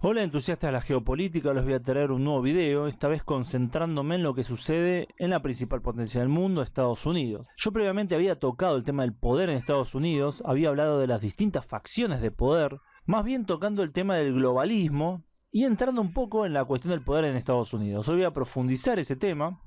Hola entusiastas de la geopolítica, les voy a traer un nuevo video, esta vez concentrándome en lo que sucede en la principal potencia del mundo, Estados Unidos. Yo previamente había tocado el tema del poder en Estados Unidos, había hablado de las distintas facciones de poder, más bien tocando el tema del globalismo y entrando un poco en la cuestión del poder en Estados Unidos. Hoy voy a profundizar ese tema,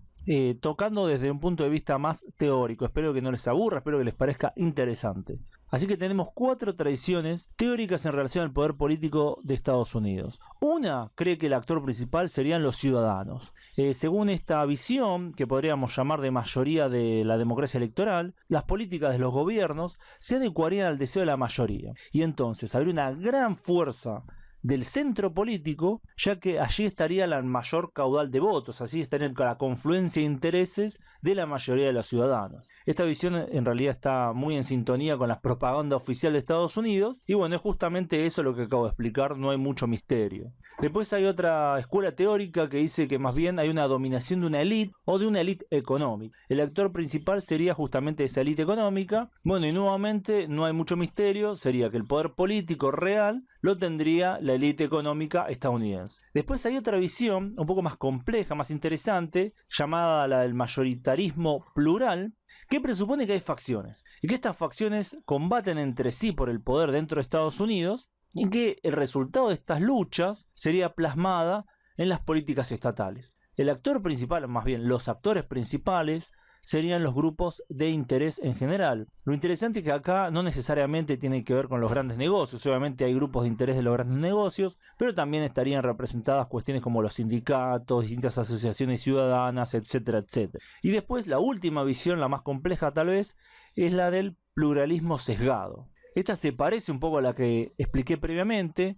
tocando desde un punto de vista más teórico. Espero que no les aburra, espero que les parezca interesante. Así que tenemos 4 tradiciones teóricas en relación al poder político de Estados Unidos. Una cree que el actor principal serían los ciudadanos. Según esta visión, que podríamos llamar de mayoría de la democracia electoral, las políticas de los gobiernos se adecuarían al deseo de la mayoría. Y entonces habría una gran fuerza del centro político, ya que allí estaría la mayor caudal de votos, así estaría la confluencia de intereses de la mayoría de los ciudadanos. Esta visión en realidad está muy en sintonía con la propaganda oficial de Estados Unidos, y bueno, es justamente eso lo que acabo de explicar, no hay mucho misterio. Después hay otra escuela teórica que dice que más bien hay una dominación de una élite o de una élite económica. El actor principal sería justamente esa élite económica. Bueno, y nuevamente no hay mucho misterio, sería que el poder político real lo tendría la élite económica estadounidense. Después hay otra visión un poco más compleja, más interesante, llamada la del mayoritarismo plural, que presupone que hay facciones y que estas facciones combaten entre sí por el poder dentro de Estados Unidos y que el resultado de estas luchas sería plasmada en las políticas estatales. El actor principal, más bien los actores principales, serían los grupos de interés en general. Lo interesante es que acá no necesariamente tiene que ver con los grandes negocios, obviamente hay grupos de interés de los grandes negocios, pero también estarían representadas cuestiones como los sindicatos, distintas asociaciones ciudadanas, etcétera, etcétera. Y después la última visión, la más compleja tal vez, es la del pluralismo sesgado. Esta se parece un poco a la que expliqué previamente,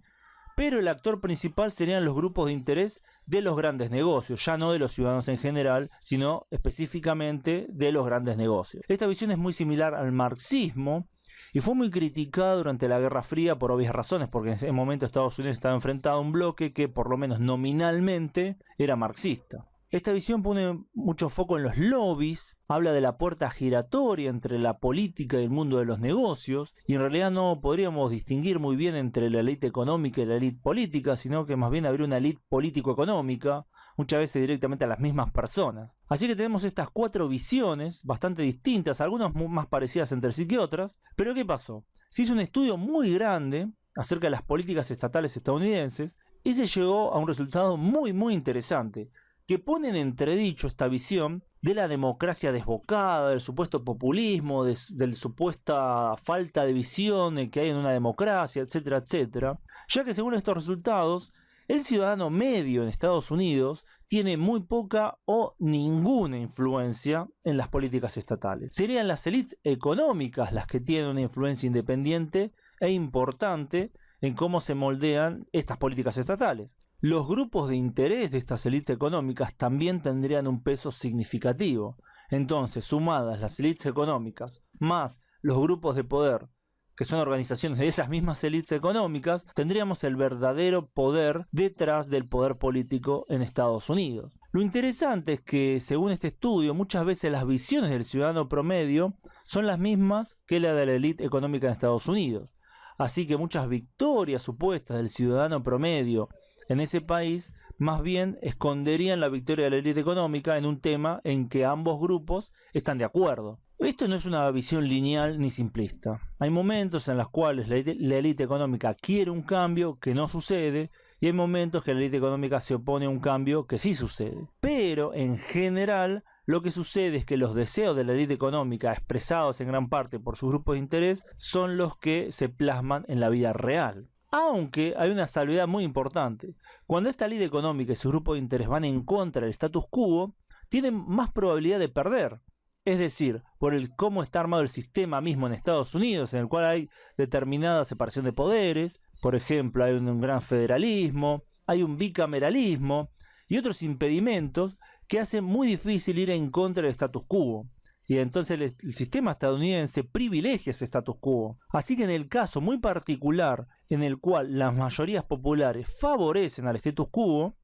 pero el actor principal serían los grupos de interés de los grandes negocios, ya no de los ciudadanos en general, sino específicamente de los grandes negocios. Esta visión es muy similar al marxismo y fue muy criticada durante la Guerra Fría por obvias razones, porque en ese momento Estados Unidos estaba enfrentado a un bloque que por lo menos nominalmente era marxista. Esta visión pone mucho foco en los lobbies, habla de la puerta giratoria entre la política y el mundo de los negocios, y en realidad no podríamos distinguir muy bien entre la élite económica y la élite política, sino que más bien habría una élite político-económica, muchas veces directamente a las mismas personas. Así que tenemos estas 4 visiones, bastante distintas, algunas más parecidas entre sí que otras, pero ¿qué pasó? Se hizo un estudio muy grande acerca de las políticas estatales estadounidenses, y se llegó a un resultado muy interesante, que pone en entredicho esta visión de la democracia desbocada, del supuesto populismo, de la supuesta falta de visión que hay en una democracia, etcétera, etcétera, ya que según estos resultados, el ciudadano medio en Estados Unidos tiene muy poca o ninguna influencia en las políticas estatales. Serían las élites económicas las que tienen una influencia independiente e importante en cómo se moldean estas políticas estatales. Los grupos de interés de estas élites económicas también tendrían un peso significativo. Entonces, sumadas las élites económicas más los grupos de poder, que son organizaciones de esas mismas élites económicas, tendríamos el verdadero poder detrás del poder político en Estados Unidos. Lo interesante es que, según este estudio, muchas veces las visiones del ciudadano promedio son las mismas que la de la élite económica en Estados Unidos. Así que muchas victorias supuestas del ciudadano promedio en ese país más bien esconderían la victoria de la élite económica en un tema en que ambos grupos están de acuerdo. Esto no es una visión lineal ni simplista. Hay momentos en los cuales la élite económica quiere un cambio que no sucede, y hay momentos que la élite económica se opone a un cambio que sí sucede. Pero en general lo que sucede es que los deseos de la élite económica, expresados en gran parte por sus grupos de interés, son los que se plasman en la vida real. Aunque hay una salvedad muy importante. Cuando esta élite económica y sus grupos de interés van en contra del status quo, tienen más probabilidad de perder. Es decir, por el cómo está armado el sistema mismo en Estados Unidos, en el cual hay determinada separación de poderes, por ejemplo, hay un gran federalismo, hay un bicameralismo y otros impedimentos que hacen muy difícil ir en contra del status quo. Y entonces el sistema estadounidense privilegia ese status quo. Así que en el caso muy particular en el cual las mayorías populares favorecen al status quo,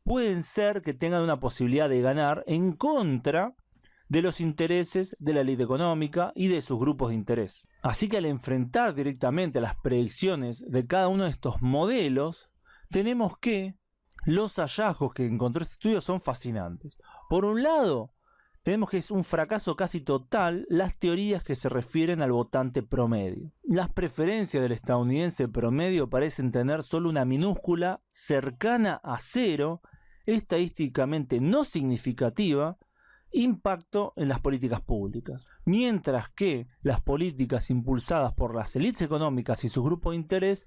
pueden ser que tengan una posibilidad de ganar en contra de los intereses de la élite económica y de sus grupos de interés. Así que al enfrentar directamente las predicciones de cada uno de estos modelos, tenemos que los hallazgos que encontró este estudio son fascinantes. Por un lado, tenemos que es un fracaso casi total las teorías que se refieren al votante promedio. Las preferencias del estadounidense promedio parecen tener solo una minúscula, cercana a cero, estadísticamente no significativa, impacto en las políticas públicas. Mientras que las políticas impulsadas por las élites económicas y sus grupos de interés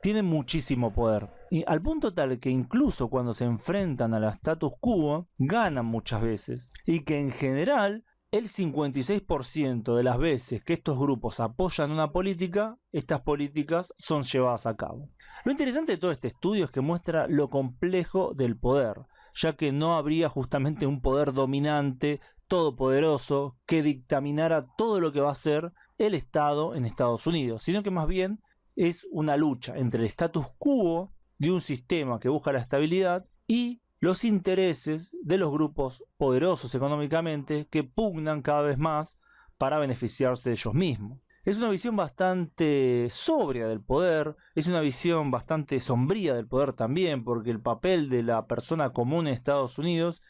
tienen muchísimo poder, y al punto tal que incluso cuando se enfrentan al status quo, ganan muchas veces, y que en general el 56% de las veces que estos grupos apoyan una política, estas políticas son llevadas a cabo. Lo interesante de todo este estudio es que muestra lo complejo del poder, ya que no habría justamente un poder dominante, todopoderoso, que dictaminara todo lo que va a hacer el Estado en Estados Unidos, sino que más bien es una lucha entre el status quo de un sistema que busca la estabilidad y los intereses de los grupos poderosos económicamente que pugnan cada vez más para beneficiarse de ellos mismos. Es una visión bastante sobria del poder, es una visión bastante sombría del poder también, porque el papel de la persona común en Estados Unidos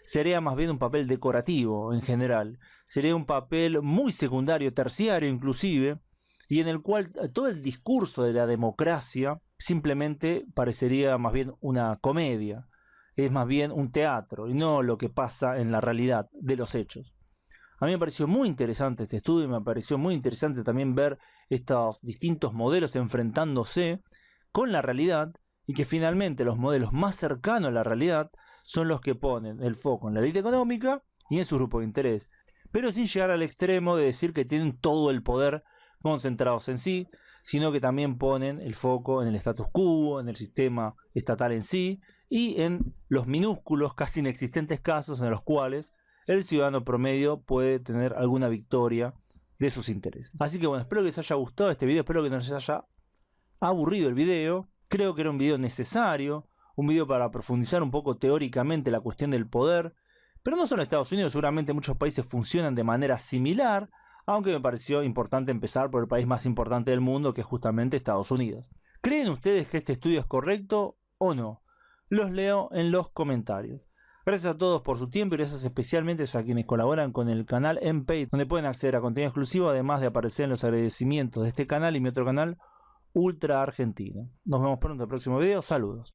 sería más bien un papel decorativo en general, sería un papel muy secundario, terciario inclusive, y en el cual todo el discurso de la democracia simplemente parecería más bien una comedia, es más bien un teatro y no lo que pasa en la realidad de los hechos. A mí me pareció muy interesante este estudio y me pareció muy interesante también ver estos distintos modelos enfrentándose con la realidad y que finalmente los modelos más cercanos a la realidad son los que ponen el foco en la élite económica y en su grupo de interés, pero sin llegar al extremo de decir que tienen todo el poder concentrados en sí, sino que también ponen el foco en el status quo, en el sistema estatal en sí y en los minúsculos, casi inexistentes casos en los cuales el ciudadano promedio puede tener alguna victoria de sus intereses. Así que bueno, espero que les haya gustado este video, espero que no les haya aburrido el video. Creo que era un video necesario, un video para profundizar un poco teóricamente la cuestión del poder, pero no solo en Estados Unidos, seguramente muchos países funcionan de manera similar, aunque me pareció importante empezar por el país más importante del mundo, que es justamente Estados Unidos. ¿Creen ustedes que este estudio es correcto o no? Los leo en los comentarios. Gracias a todos por su tiempo y gracias especialmente a quienes colaboran con el canal en Patreon, donde pueden acceder a contenido exclusivo, además de aparecer en los agradecimientos de este canal y mi otro canal, Ultra Argentina. Nos vemos pronto en el próximo video. Saludos.